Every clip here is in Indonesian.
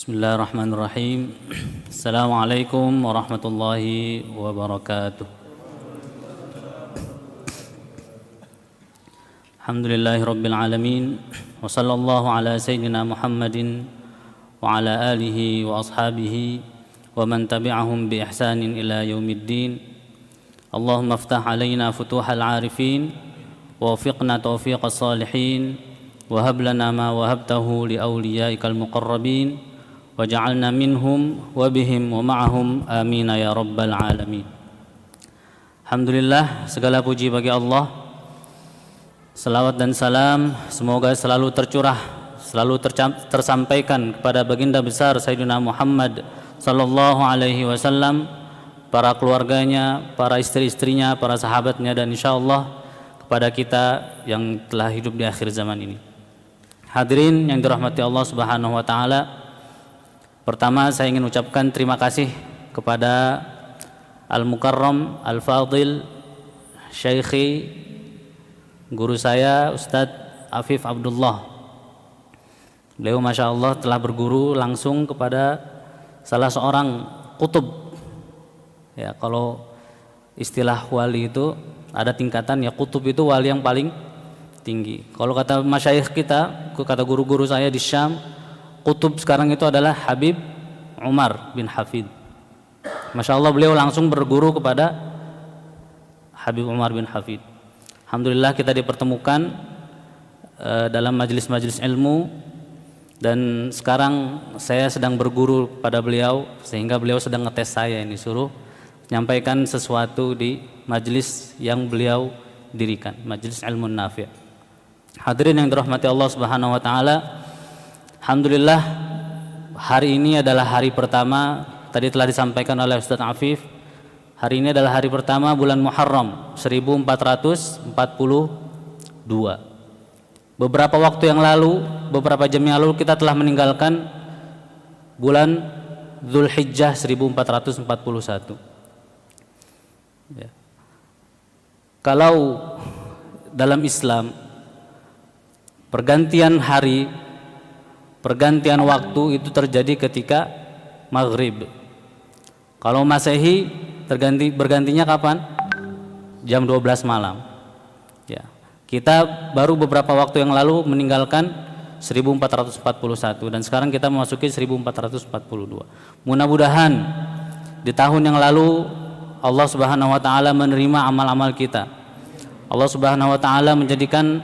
Bismillahirrahmanirrahim. Assalamualaikum warahmatullahi wabarakatuh. Alhamdulillahi rabbil alamin. Wa sallallahu ala sayyidina Muhammadin wa ala alihi wa ashabihi wa man tabi'ahum bi ihsanin ila yaumiddin. Allahumma aftah alaina futuhal arifin wa wafiqna taufiqas salihin wa hab lana ma wahabtahu li awliyaikal muqarrabin waj'alna minhum wa bihim wa ma'ahum amin ya rabbal alamin. Alhamdulillah, segala puji bagi Allah. Salawat dan salam semoga selalu tercurah, selalu tersampaikan kepada baginda besar Sayyidina Muhammad sallallahu alaihi wasallam, para keluarganya, para istri-istrinya, para sahabatnya, dan insyaallah kepada kita yang telah hidup di akhir zaman ini. Hadirin yang dirahmati Allah Subhanahu wa taala, pertama saya ingin ucapkan terima kasih kepada Al-Mukarram Al-Fadil Syekhi, guru saya Ustadz Afif Abdullah. Beliau Masya Allah telah berguru langsung kepada salah seorang kutub. Ya, kalau istilah wali itu ada tingkatan, ya kutub itu wali yang paling tinggi. Kalau kata masyayikh kita, kata guru-guru saya di Syam, kutub sekarang itu adalah Habib Umar bin Hafid. Masya Allah, beliau langsung berguru kepada Habib Umar bin Hafid. Alhamdulillah kita dipertemukan dalam majelis-majelis ilmu, dan sekarang saya sedang berguru pada beliau, sehingga beliau sedang ngetes saya ini, suruh menyampaikan sesuatu di majelis yang beliau dirikan, majelis ilmu nafi'. Hadirin yang dirahmati Allah Subhanahu wa taala, alhamdulillah hari ini adalah hari pertama, tadi telah disampaikan oleh Ustadz Afif. Hari ini adalah hari pertama bulan Muharram 1442. Beberapa waktu yang lalu, beberapa jam yang lalu kita telah meninggalkan bulan Dzulhijjah 1441. Ya. Kalau dalam Islam pergantian hari, pergantian waktu itu terjadi ketika maghrib. Kalau Masehi bergantinya kapan? Jam 12 malam. Ya. Kita baru beberapa waktu yang lalu meninggalkan 1441 dan sekarang kita memasuki 1442. Mudah-mudahan di tahun yang lalu Allah Subhanahu wa taala menerima amal-amal kita. Allah Subhanahu wa taala menjadikan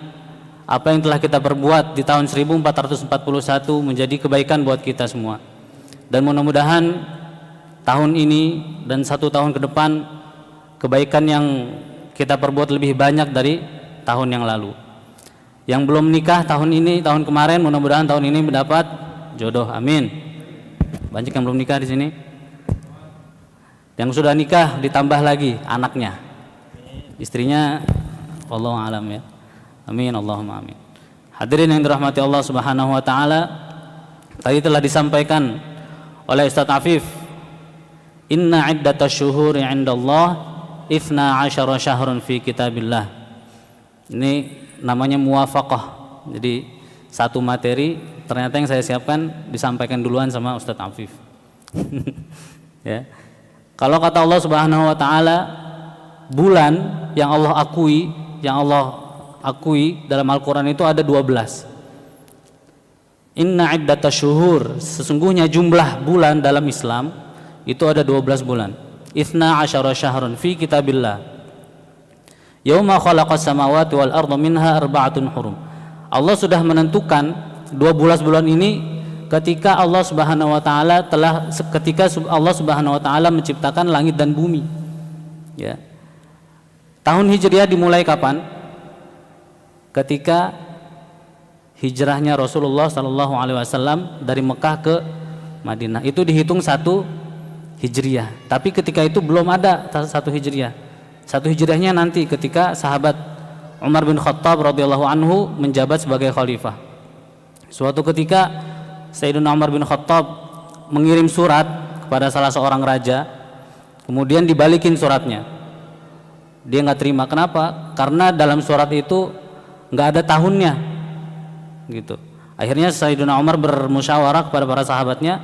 apa yang telah kita perbuat di tahun 1441 menjadi kebaikan buat kita semua. Dan mudah-mudahan tahun ini dan 1 tahun ke depan kebaikan yang kita perbuat lebih banyak dari tahun yang lalu. Yang belum nikah tahun ini, tahun kemarin, mudah-mudahan tahun ini mendapat jodoh. Amin. Banyak yang belum nikah di sini. Yang sudah nikah ditambah lagi anaknya, istrinya, wallahu alam ya. Amin, Allahumma amin. Hadirin yang dirahmati Allah Subhanahu wa taala, tadi telah disampaikan oleh Ustadz Afif, inna iddatash syuhuri 'indallah 12 syahrun fi kitabillah. Ini namanya muwafaqah. Jadi satu materi ternyata yang saya siapkan disampaikan duluan sama Ustadz Afif. Ya. Kalau kata Allah Subhanahu wa taala, bulan yang Allah akui dalam Al-Quran itu ada 12. Inna iddatash syuhur, sesungguhnya jumlah bulan dalam Islam itu ada 12 bulan. 12 syahrun fi kitabillah. Yauma khalaqas samawati wal arda minha arba'atun hurum. Allah sudah menentukan 12 bulan ini ketika Allah Subhanahu wa taala menciptakan langit dan bumi. Ya. Tahun Hijriah dimulai kapan? Ketika hijrahnya Rasulullah sallallahu alaihi wasallam dari Mekah ke Madinah. Itu dihitung 1 Hijriah. Tapi ketika itu belum ada 1 Hijriah. 1 Hijriahnya nanti ketika sahabat Umar bin Khattab radhiyallahu anhu menjabat sebagai khalifah. Suatu ketika Sayyidina Umar bin Khattab mengirim surat kepada salah seorang raja, kemudian dibalikin suratnya. Dia nggak terima. Kenapa? Karena dalam surat itu nggak ada tahunnya, gitu. Akhirnya Sayyidina Umar bermusyawarah kepada para sahabatnya,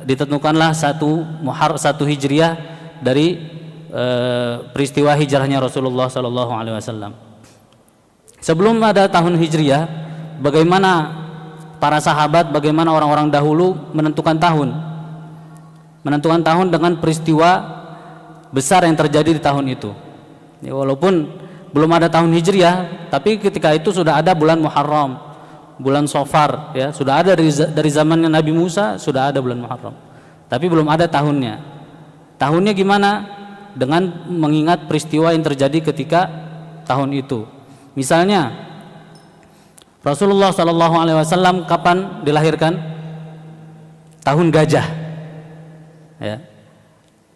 ditentukanlah satu Hijriah dari peristiwa hijrahnya Rasulullah sallallahu alaihi wasallam. Sebelum ada tahun Hijriah, bagaimana para sahabat, bagaimana orang-orang dahulu menentukan tahun? Menentukan tahun dengan peristiwa besar yang terjadi di tahun itu. Ya, walaupun belum ada tahun Hijriah, tapi ketika itu sudah ada bulan Muharram, bulan Safar, ya, sudah ada dari zamannya Nabi Musa sudah ada bulan Muharram. Tapi belum ada tahunnya. Tahunnya gimana? Dengan mengingat peristiwa yang terjadi ketika tahun itu. Misalnya Rasulullah sallallahu alaihi wasallam kapan dilahirkan? Tahun gajah. Ya.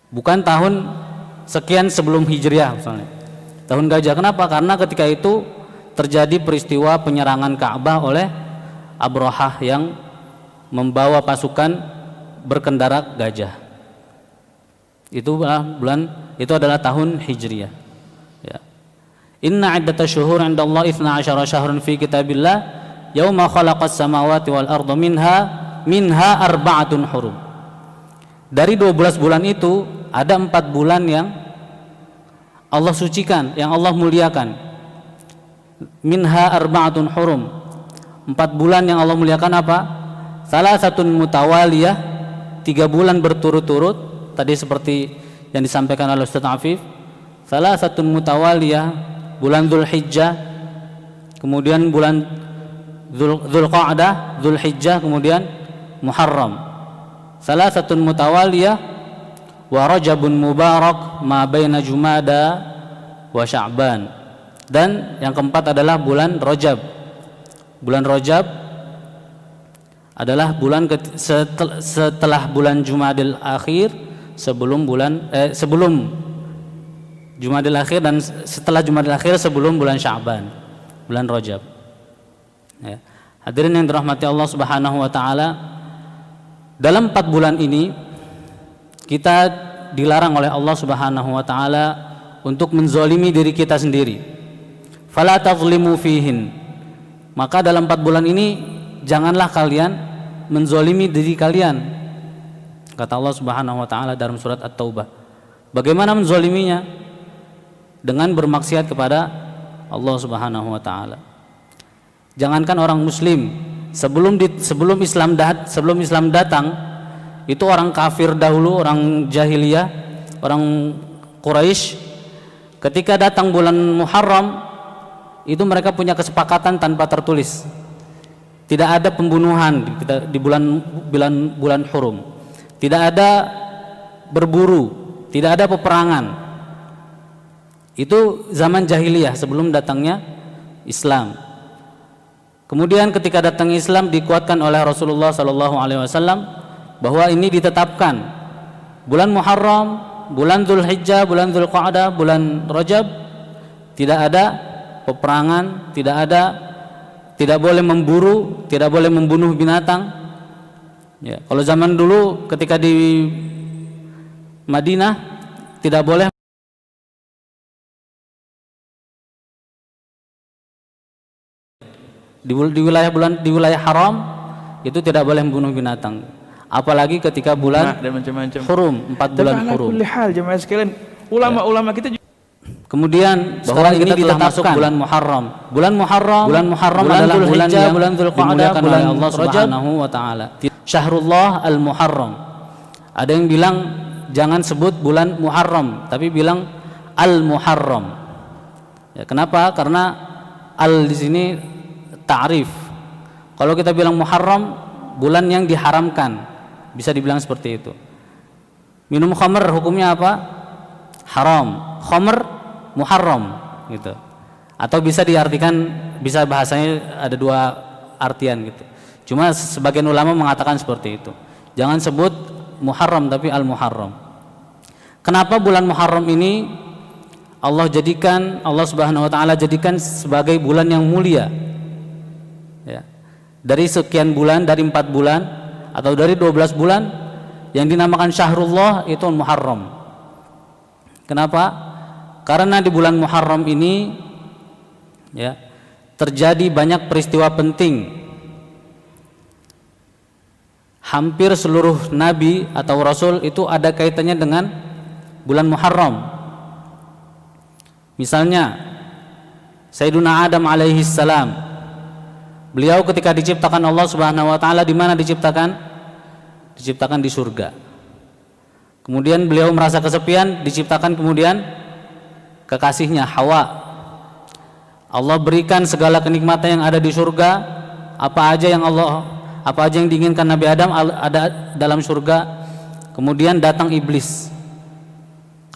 Bukan tahun sekian sebelum Hijriah misalnya. Tahun gajah. Kenapa? Karena ketika itu terjadi peristiwa penyerangan Ka'bah oleh Abrahah yang membawa pasukan berkendara gajah. Itu adalah tahun Hijriah. Ya. Inna 'iddatash syuhur 'indallahi 12 syahrun fi kitabillah yauma khalaqas samawati wal arda minha arba'atun hurum. Dari 12 bulan itu ada 4 bulan yang Allah sucikan, yang Allah muliakan. Minha arba'atun hurum. 4 bulan yang Allah muliakan apa? Salah satu mutawaliyah, 3 bulan berturut-turut. Tadi seperti yang disampaikan oleh Ustaz Afif. Salah satu mutawaliyah, bulan Dzulhijjah, kemudian bulan Dzulqa'dah, Dzulhijjah, kemudian Muharram. Salah satu mutawaliyah wa Rajabun mubarak ma baina Jumada wa Sya'ban. Dan yang keempat adalah bulan Rajab. Bulan Rajab adalah bulan setelah bulan Jumadil Akhir, sebelum Jumadil Akhir dan setelah Jumadil Akhir sebelum bulan Sya'ban, bulan Rajab. Ya. Hadirin yang dirahmati Allah Subhanahu wa taala, dalam 4 bulan ini kita dilarang oleh Allah Subhanahu wa taala untuk menzalimi diri kita sendiri. Fala tazlimu fihin. Maka dalam 4 bulan ini janganlah kalian menzalimi diri kalian. Kata Allah Subhanahu wa taala dalam surat At-Taubah. Bagaimana menzaliminya? Dengan bermaksiat kepada Allah Subhanahu wa taala. Jangankan orang muslim, sebelum Islam datang, itu orang kafir dahulu, orang jahiliyah, orang Quraisy, ketika datang bulan Muharram, itu mereka punya kesepakatan tanpa tertulis. Tidak ada pembunuhan di bulan Hurum. Tidak ada berburu, tidak ada peperangan. Itu zaman jahiliyah sebelum datangnya Islam. Kemudian ketika datang Islam dikuatkan oleh Rasulullah sallallahu alaihi wasallam bahwa ini ditetapkan bulan Muharram, bulan Dzulhijjah, bulan Dzulqa'dah, bulan Rajab tidak ada peperangan, tidak boleh memburu, tidak boleh membunuh binatang. Ya, kalau zaman dulu ketika di Madinah tidak boleh di wilayah haram itu tidak boleh membunuh binatang, apalagi ketika bulan Hurum, 4 bulan Hurum. Jemaah sekalian, ulama-ulama kita juga. Kemudian bahwa ini telah masuk bulan Muharram. Bulan Muharram adalah bulan yang dimuliakan oleh Allah Subhanahu wa taala. Syahrullah al-Muharram. Ada yang bilang jangan sebut bulan Muharram, tapi bilang al-Muharram. Ya, kenapa? Karena al di sini ta'rif. Kalau kita bilang Muharram, bulan yang diharamkan, bisa dibilang seperti itu. Minum khamr hukumnya apa? Haram. Khamr Muharram gitu. Atau bisa diartikan, bisa bahasanya ada 2 artian gitu. Cuma sebagian ulama mengatakan seperti itu. Jangan sebut Muharram tapi Al-Muharram. Kenapa bulan Muharram ini Allah Subhanahu wa taala jadikan sebagai bulan yang mulia? Ya. Dari sekian bulan, dari 4 bulan atau dari 12 bulan yang dinamakan Syahrullah itu Muharram. Kenapa? Karena di bulan Muharram ini ya terjadi banyak peristiwa penting. Hampir seluruh nabi atau rasul itu ada kaitannya dengan bulan Muharram. Misalnya Sayyiduna Adam alaihi salam, beliau ketika diciptakan Allah Subhanahu wa taala, di mana diciptakan? Diciptakan di surga. Kemudian beliau merasa kesepian, diciptakan kemudian kekasihnya Hawa. Allah berikan segala kenikmatan yang ada di surga, apa aja yang diinginkan Nabi Adam ada dalam surga. Kemudian datang iblis.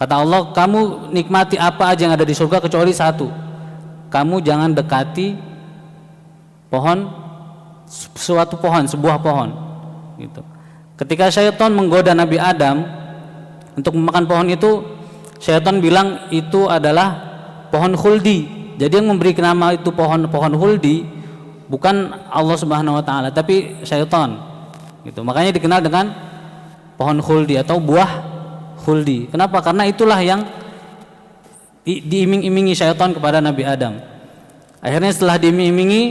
Kata Allah, kamu nikmati apa aja yang ada di surga kecuali satu. Kamu jangan dekati sebuah pohon gitu. Ketika syaitan menggoda Nabi Adam untuk memakan pohon itu, syaitan bilang itu adalah pohon khuldi. Jadi yang memberi nama itu pohon khuldi bukan Allah Subhanahu wa taala, tapi syaitan gitu. Makanya dikenal dengan pohon khuldi atau buah khuldi. Kenapa? Karena itulah yang diiming-imingi syaitan kepada Nabi Adam. Akhirnya setelah diiming-imingi,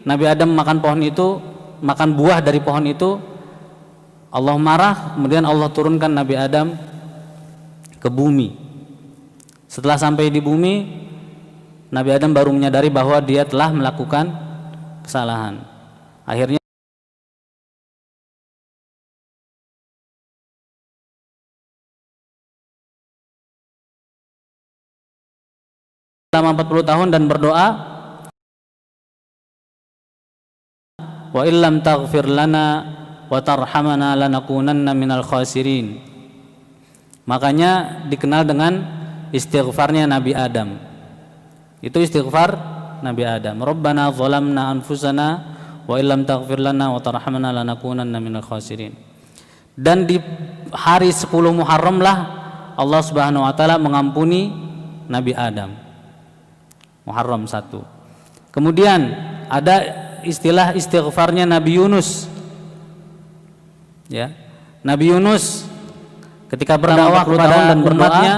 Nabi Adam makan pohon itu, makan buah dari pohon itu, Allah marah, kemudian Allah turunkan Nabi Adam ke bumi. Setelah sampai di bumi, Nabi Adam baru menyadari bahwa dia telah melakukan kesalahan. Akhirnya selama 40 tahun dan berdoa, wa illam taghfir lana wa tarhamana lanakunanna minal khasirin. Makanya dikenal dengan istighfarnya Nabi Adam. Itu istighfar Nabi Adam. Rabbana zalamna anfusana wa illam taghfir lana wa tarhamana lanakunanna minal khasirin. Dan di hari 10 Muharram lah Allah Subhanahu wa taala mengampuni Nabi Adam. Muharram 1. Kemudian ada istilah istighfarnya Nabi Yunus. Ya. Nabi Yunus ketika berdakwah kepada umatnya,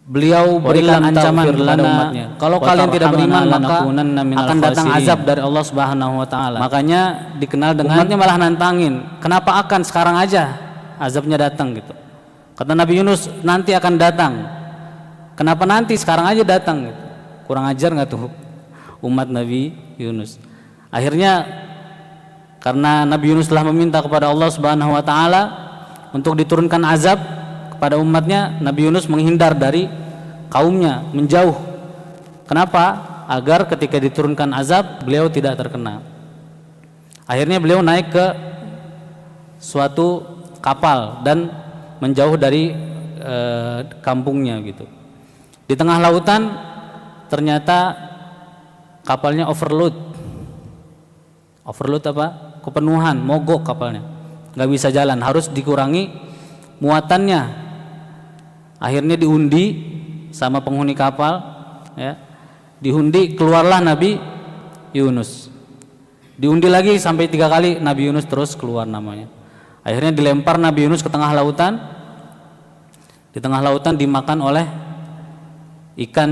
beliau berikan ancaman kepada umatnya, kalau kalian tidak beriman maka akan datang azab dari Allah Subhanahu wa taala. Makanya dikenal dengan umatnya malah nantangin, kenapa akan sekarang aja azabnya datang gitu. Kata Nabi Yunus, nanti akan datang. Kenapa nanti, sekarang aja datang gitu. Kurang ajar nggak tuh umat Nabi Yunus. Akhirnya karena Nabi Yunus telah meminta kepada Allah Subhanahu wa taala untuk diturunkan azab kepada umatnya, Nabi Yunus menghindar dari kaumnya, menjauh. Kenapa? Agar ketika diturunkan azab beliau tidak terkena. Akhirnya beliau naik ke suatu kapal dan menjauh dari kampungnya gitu. Di tengah lautan ternyata kapalnya overload apa? Kepenuhan, mogok kapalnya, nggak bisa jalan, harus dikurangi muatannya. Akhirnya diundi sama penghuni kapal, ya, diundi, keluarlah Nabi Yunus. Diundi lagi sampai 3 kali, Nabi Yunus terus keluar namanya. Akhirnya dilempar Nabi Yunus ke tengah lautan. Di tengah lautan dimakan oleh ikan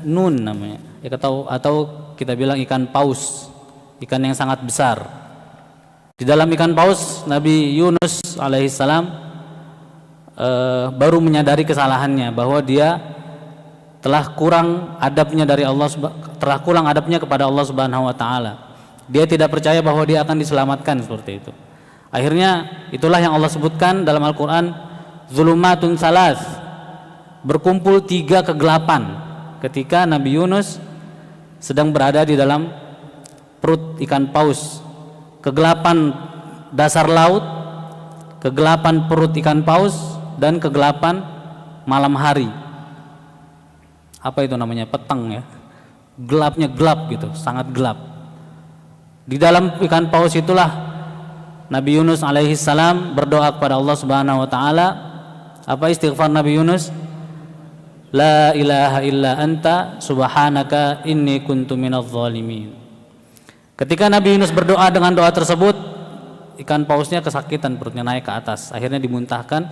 nun namanya, atau kita bilang ikan paus, ikan yang sangat besar. Di dalam ikan paus, Nabi Yunus alaihissalam baru menyadari kesalahannya, bahwa dia telah kurang adabnya dari Allah, telah kurang adabnya kepada Allah Subhanahu wa taala. Dia tidak percaya bahwa dia akan diselamatkan seperti itu. Akhirnya itulah yang Allah sebutkan dalam Al-Qur'an, zulumatun salas, berkumpul 3 kegelapan ketika Nabi Yunus sedang berada di dalam perut ikan paus. Kegelapan dasar laut, kegelapan perut ikan paus, dan kegelapan malam hari. Apa itu namanya? Petang ya. Gelapnya gelap gitu, sangat gelap. Di dalam ikan paus itulah Nabi Yunus alaihissalam berdoa kepada Allah Subhanahu wa taala. Apa istighfar Nabi Yunus? La ilaha illa anta subhanaka inni kuntu minadh dhalimin. Ketika Nabi Yunus berdoa dengan doa tersebut, ikan pausnya kesakitan, perutnya naik ke atas, akhirnya dimuntahkan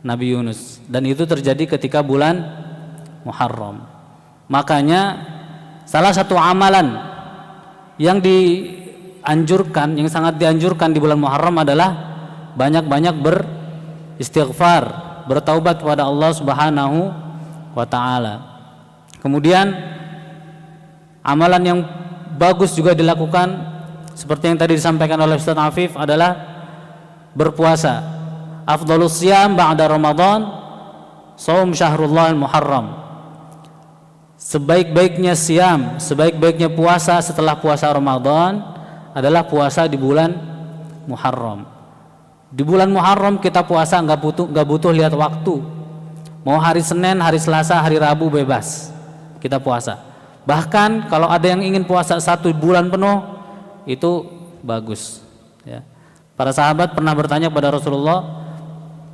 Nabi Yunus. Dan itu terjadi ketika bulan Muharram. Makanya salah satu amalan yang dianjurkan, yang sangat dianjurkan di bulan Muharram adalah banyak-banyak beristighfar, bertaubat kepada Allah Subhanahu wa taala. Kemudian amalan yang bagus juga dilakukan seperti yang tadi disampaikan oleh Ustaz Afif adalah berpuasa. Afdhalus siyam ba'da Ramadan shaum syahrullah al-muharram. Sebaik-baiknya siam, sebaik-baiknya puasa setelah puasa Ramadan adalah puasa di bulan Muharram. Di bulan Muharram kita puasa nggak butuh lihat waktu. Mau hari Senin, hari Selasa, hari Rabu bebas kita puasa. Bahkan kalau ada yang ingin puasa 1 bulan penuh itu bagus. Ya. Para sahabat pernah bertanya kepada Rasulullah,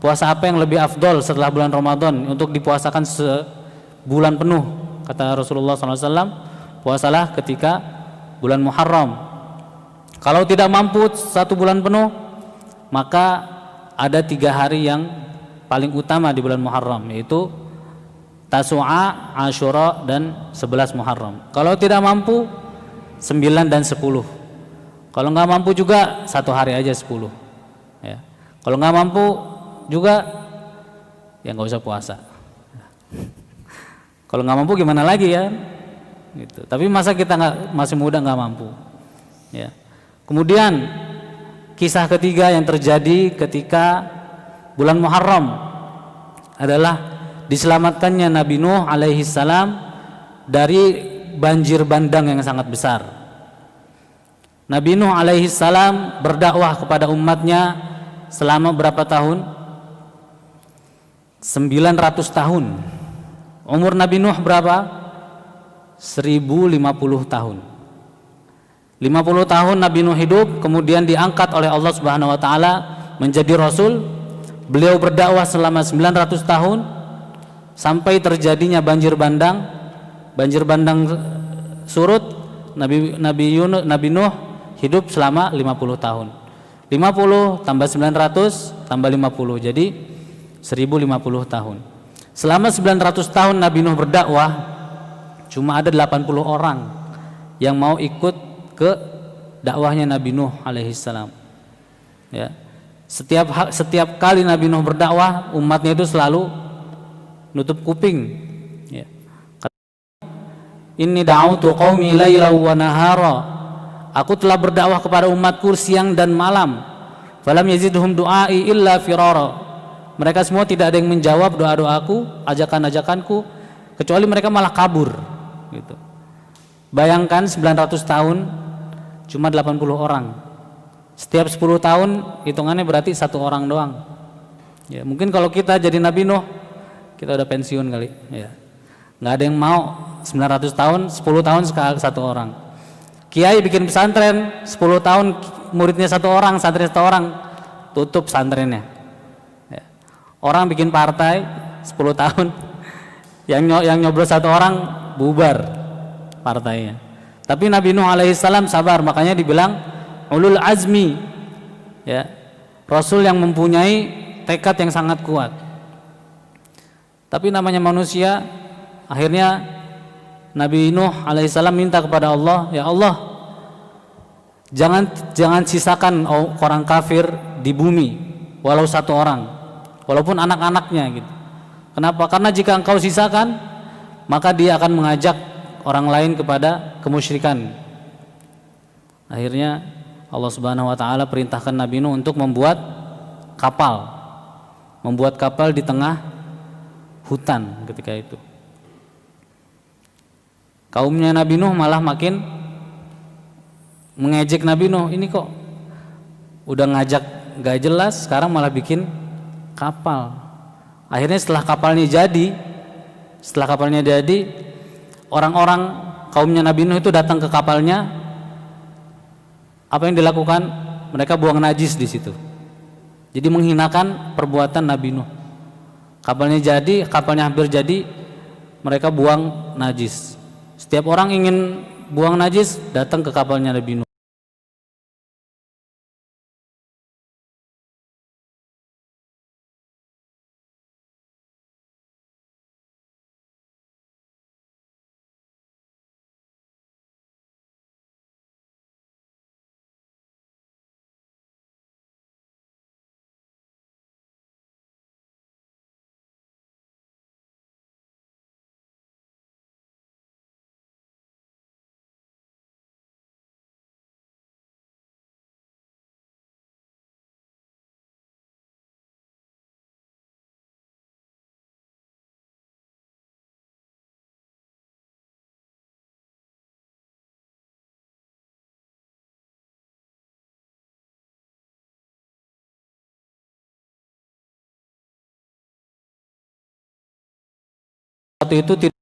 puasa apa yang lebih afdol setelah bulan Ramadan untuk dipuasakan sebulan penuh? Kata Rasulullah SAW, puasalah ketika bulan Muharram. Kalau tidak mampu 1 bulan penuh, maka ada 3 hari yang paling utama di bulan Muharram, yaitu Tasu'a, Asyura, dan 11 Muharram. Kalau tidak mampu 9 dan 10. Kalau nggak mampu juga 1 hari aja 10. Ya. Kalau nggak mampu juga ya nggak usah puasa. Kalau nggak mampu gimana lagi ya? Gitu. Tapi masa kita masih muda nggak mampu? Ya. Kemudian kisah ketiga yang terjadi ketika bulan Muharram adalah diselamatkannya Nabi Nuh alaihi salam dari banjir bandang yang sangat besar. Nabi Nuh alaihi salam berdakwah kepada umatnya selama berapa tahun? 900 tahun. Umur Nabi Nuh berapa? 1050 tahun. 50 tahun Nabi Nuh hidup, kemudian diangkat oleh Allah Subhanahu wa taala menjadi rasul. Beliau berdakwah selama 900 tahun sampai terjadinya banjir bandang. Banjir bandang surut, Nabi Nuh hidup selama 50 tahun. 50 tambah 900 tambah 50, jadi 1050 tahun. Selama 900 tahun Nabi Nuh berdakwah, cuma ada 80 orang yang mau ikut ke dakwahnya Nabi Nuh alaihissalam. Ya. Setiap kali Nabi Nuh berdakwah, umatnya itu selalu nutup kuping. Ya. Inni da'autu qaumi lailan wa nahara. Aku telah berdakwah kepada umatku siang dan malam. Falam yazidhum du'ai illa firara. Mereka semua tidak ada yang menjawab doa-doaku, ajakan-ajakanku, kecuali mereka malah kabur. Gitu. Bayangkan 900 tahun cuma 80 orang. Setiap 10 tahun hitungannya berarti 1 orang doang. Ya, mungkin kalau kita jadi Nabi Nuh, kita udah pensiun kali. Ya. Nggak ada yang mau 900 tahun, 10 tahun sekali 1 orang. Kiai bikin pesantren 10 tahun muridnya 1 orang, santri 1 orang, tutup pesantrennya. Orang bikin partai 10 tahun, yang nyoblos 1 orang bubar partainya. Tapi Nabi Nuh alaihissalam sabar, makanya dibilang ulul azmi, ya, Rasul yang mempunyai tekad yang sangat kuat. Tapi namanya manusia, akhirnya Nabi Nuh alaihissalam minta kepada Allah, ya Allah, jangan sisakan orang kafir di bumi, walau 1 orang. Walaupun anak-anaknya gitu. Kenapa? Karena jika engkau sisakan, maka dia akan mengajak orang lain kepada kemusyrikan. Akhirnya Allah Subhanahu wa taala perintahkan Nabi Nuh untuk membuat kapal. Membuat kapal di tengah hutan ketika itu. Kaumnya Nabi Nuh malah makin mengejek Nabi Nuh, ini kok udah ngajak gak jelas, sekarang malah bikin kapal. Akhirnya setelah kapalnya jadi, orang-orang kaumnya Nabi Nuh itu datang ke kapalnya. Apa yang dilakukan? Mereka buang najis di situ. Jadi menghinakan perbuatan Nabi Nuh. Kapalnya hampir jadi, mereka buang najis. Setiap orang ingin buang najis, datang ke kapalnya Nabi Nuh. sesuatu itu tidak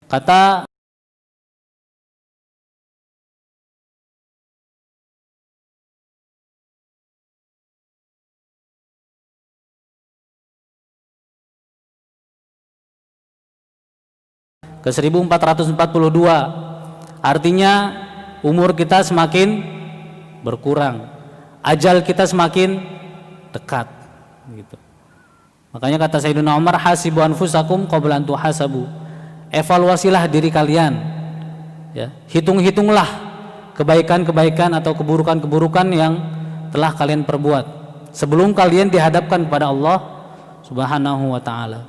kata ke 1442, artinya umur kita semakin berkurang, ajal kita semakin dekat gitu. Makanya kata Sayyidina Umar, hasibu anfusakum qabla an tuhasabu. Evaluasilah diri kalian, ya, hitung-hitunglah kebaikan-kebaikan atau keburukan-keburukan yang telah kalian perbuat sebelum kalian dihadapkan kepada Allah Subhanahu wa ta'ala.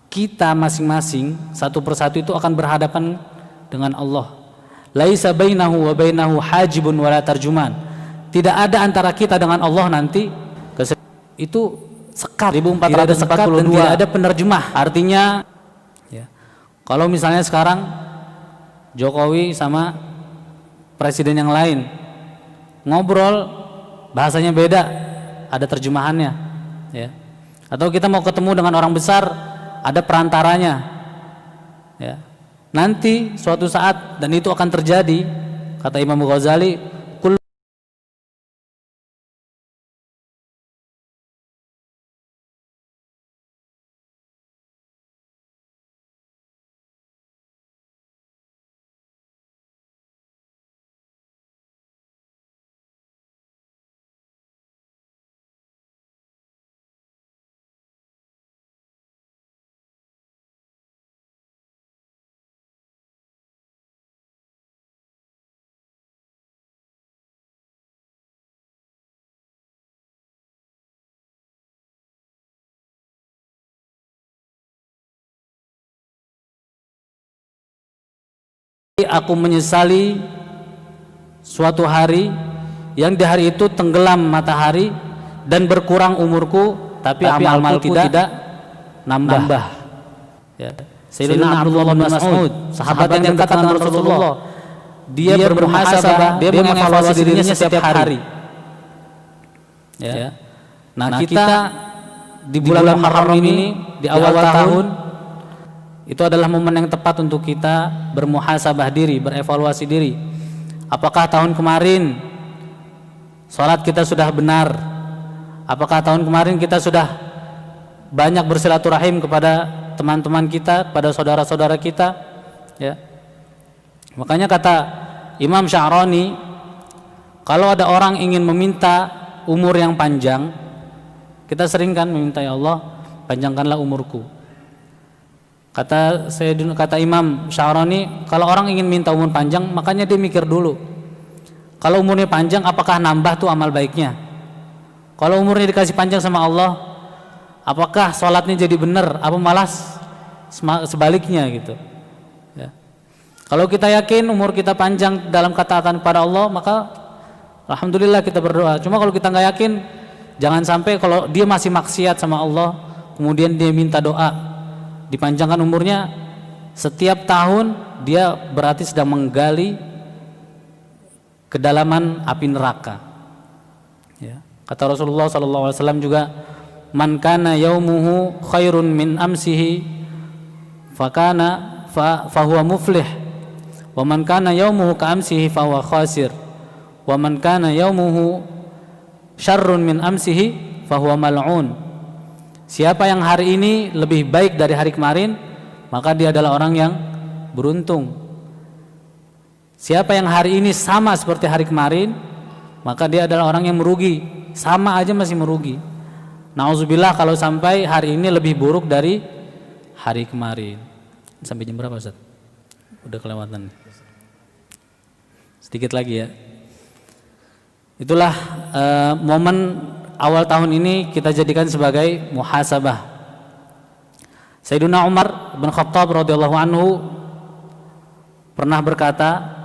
Kita masing-masing satu persatu itu akan berhadapan dengan Allah. Laisa bainahu wa bainahu hajibun wala tarjuman. Tidak ada antara kita dengan Allah nanti itu sekat, 1442, tidak ada penerjemah. Artinya ya, kalau misalnya sekarang Jokowi sama presiden yang lain ngobrol, bahasanya beda, ada terjemahannya ya. Atau kita mau ketemu dengan orang besar, ada perantaranya ya. Nanti suatu saat, dan itu akan terjadi, kata Imam Ghazali, aku menyesali suatu hari yang di hari itu tenggelam matahari dan berkurang umurku, tapi amalku tidak nambah. Ya. Sayyidina Abdullah bin Mas'ud, sahabat yang dekat dengan Rasulullah, dia bermuhasabah, dia mengevaluasi dirinya setiap hari. Ya. Nah, kita di bulan Muharram ini, di awal tahun, itu adalah momen yang tepat untuk kita bermuhasabah diri, berevaluasi diri. Apakah tahun kemarin sholat kita sudah benar? Apakah tahun kemarin kita sudah banyak bersilaturahim kepada teman-teman kita, kepada saudara-saudara kita ya. Makanya kata Imam Sya'rani, kalau ada orang ingin meminta umur yang panjang, kita sering kan meminta, ya Allah panjangkanlah umurku. Kata Imam Sya'rani, kalau orang ingin minta umur panjang, makanya dia mikir dulu, kalau umurnya panjang apakah nambah tuh amal baiknya? Kalau umurnya dikasih panjang sama Allah, apakah sholatnya jadi benar? Apa malas sebaliknya gitu ya. Kalau kita yakin umur kita panjang dalam ketaatan kepada Allah, maka alhamdulillah kita berdoa. Cuma kalau kita nggak yakin, jangan sampai kalau dia masih maksiat sama Allah, kemudian dia minta doa dipanjangkan umurnya, setiap tahun dia berarti sedang menggali kedalaman api neraka ya. Kata Rasulullah SAW juga, man kana yaumuhu khairun min amsihi fahuwa muflih, wa man kana yaumuhu ka amsihi fahuwa khasir, wa man kana yaumuhu syarrun min amsihi fahuwa mal'un. Siapa yang hari ini lebih baik dari hari kemarin, maka dia adalah orang yang beruntung. Siapa yang hari ini sama seperti hari kemarin, maka dia adalah orang yang merugi. Sama aja masih merugi. Nauzubillah kalau sampai hari ini lebih buruk dari hari kemarin. Sampai jam berapa Ustaz? Udah kelewatan. Sedikit lagi ya. Itulah momen awal tahun ini kita jadikan sebagai muhasabah. Sayyidina Umar bin Khattab radhiyallahu anhu pernah berkata,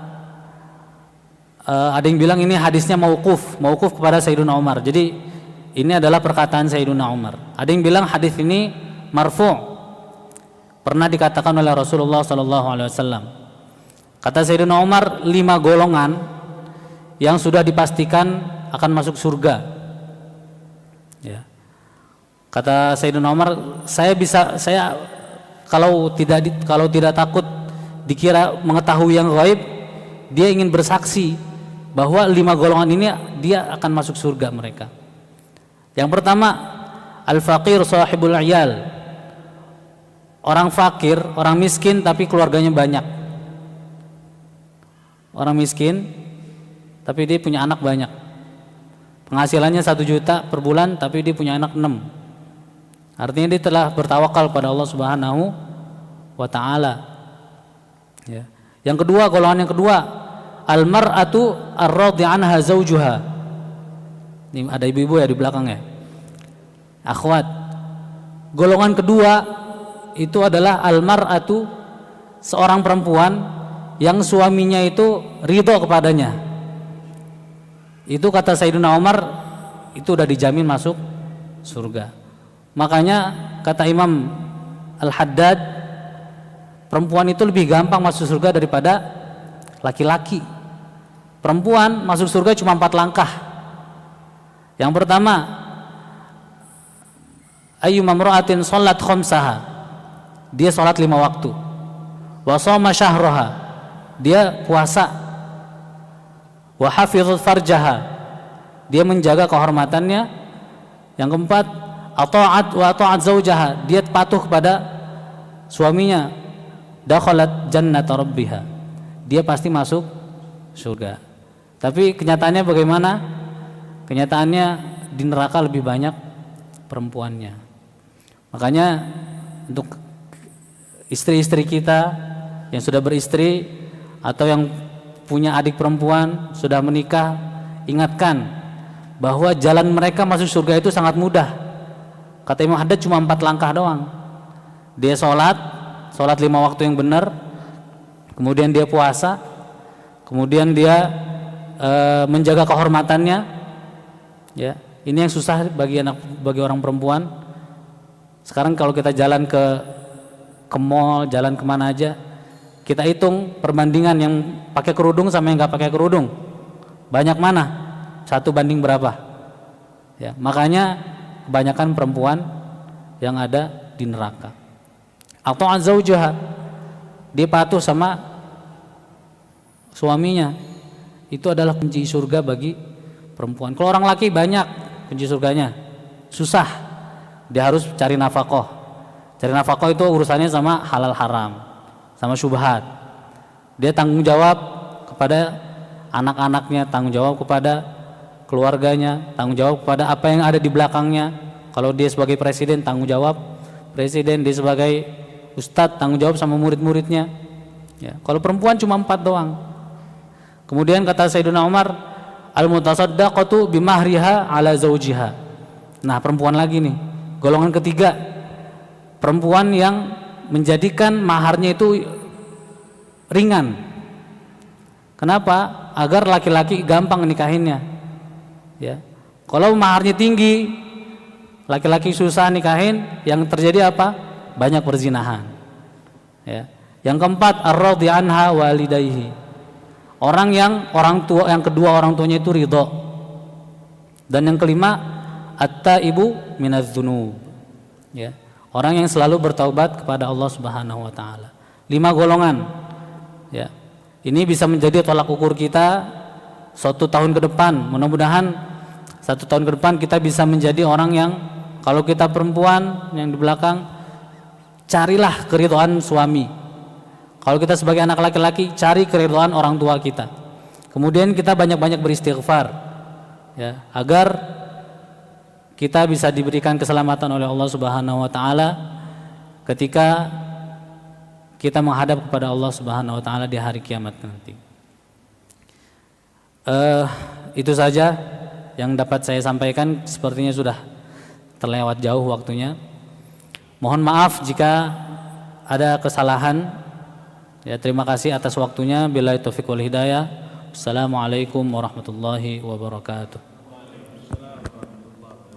ada yang bilang ini hadisnya mauquf kepada Sayyidina Umar. Jadi ini adalah perkataan Sayyidina Umar. Ada yang bilang hadis ini marfu', pernah dikatakan oleh Rasulullah SAW. Kata Sayyidina Umar, 5 golongan yang sudah dipastikan akan masuk surga. Ya. Kata Sayyidina Umar, saya kalau tidak takut dikira mengetahui yang gaib, dia ingin bersaksi bahwa 5 golongan ini dia akan masuk surga mereka. Yang pertama, al-faqir sahibul iyal. Orang fakir, orang miskin tapi keluarganya banyak. Orang miskin tapi dia punya anak banyak. Penghasilannya 1 juta per bulan tapi dia punya anak 6. Artinya dia telah bertawakal pada Allah Subhanahu wa taala. Ya. Yang kedua, golongan yang kedua, al-mar'atu ar-radhi anha zawjuha. Ini ada ibu-ibu ya di belakang ya. Akhwat. Golongan kedua itu adalah al-mar'atu, seorang perempuan yang suaminya itu ridho kepadanya. Itu kata Sayyidina Umar, itu udah dijamin masuk surga. Makanya kata Imam Al-Haddad, perempuan itu lebih gampang masuk surga daripada laki-laki. Perempuan masuk surga cuma 4 langkah. Yang pertama, ayyuma imra'atin shallat khamsaha, dia sholat 5 waktu. Wa shoma syahraha, dia puasa. Wa hafizat farjaha, dia menjaga kehormatannya. Yang keempat, ata'at zaujaha, dia patuh kepada suaminya. Dakhalat jannata rabbiha, dia pasti masuk surga. Tapi kenyataannya bagaimana? Kenyataannya di neraka lebih banyak perempuannya. Makanya untuk istri-istri kita yang sudah beristri atau yang punya adik perempuan sudah menikah, ingatkan bahwa jalan mereka masuk surga itu sangat mudah. Kata Imam Haddad cuma 4 langkah doang. Dia sholat 5 waktu yang benar, kemudian dia puasa, kemudian dia menjaga kehormatannya. Ya, ini yang susah bagi orang perempuan. Sekarang kalau kita jalan ke mall, jalan kemana aja, kita hitung perbandingan yang pakai kerudung sama yang nggak pakai kerudung, banyak mana? 1 banding berapa? Ya, makanya kebanyakan perempuan yang ada di neraka. Atau zaujaha, dia patuh sama suaminya. Itu adalah kunci surga bagi perempuan. Kalau orang laki banyak kunci surganya, susah. Dia harus cari nafkah. Cari nafkah itu urusannya sama halal haram, sama syubhat. Dia tanggung jawab kepada anak-anaknya, tanggung jawab kepada keluarganya, tanggung jawab kepada apa yang ada di belakangnya. Kalau dia sebagai presiden, tanggung jawab presiden. Dia sebagai ustadz, tanggung jawab sama murid-muridnya. Ya. Kalau perempuan cuma 4 doang. Kemudian kata Sayyidina Umar, al-mutasaddaqatu bimahriha ala zawjiha. Nah, perempuan lagi nih, golongan ketiga, perempuan yang menjadikan maharnya itu ringan. Kenapa? Agar laki-laki gampang nikahinnya. Ya. Kalau maharnya tinggi, laki-laki susah nikahin, yang terjadi apa? Banyak perzinahan. Ya. Yang keempat, ar-radhi anha walidayhi. Orang kedua orang tuanya itu ridho. Dan yang kelima, at-taibu minadz dzunub. Ya. Orang yang selalu bertaubat kepada Allah Subhanahu wa taala. 5 golongan. Ya. Ini bisa menjadi tolak ukur kita 1 tahun ke depan. Mudah-mudahan 1 tahun ke depan kita bisa menjadi orang yang, kalau kita perempuan yang di belakang, carilah keridhaan suami. Kalau kita sebagai anak laki-laki, cari keridhaan orang tua kita. Kemudian kita banyak-banyak beristighfar, ya, agar kita bisa diberikan keselamatan oleh Allah Subhanahu wa taala ketika kita menghadap kepada Allah Subhanahu wa taala di hari kiamat nanti. Itu saja yang dapat saya sampaikan, sepertinya sudah terlewat jauh waktunya. Mohon maaf jika ada kesalahan. Ya, terima kasih atas waktunya. Billahi taufiq wal hidayah. Assalamualaikum warahmatullahi wabarakatuh.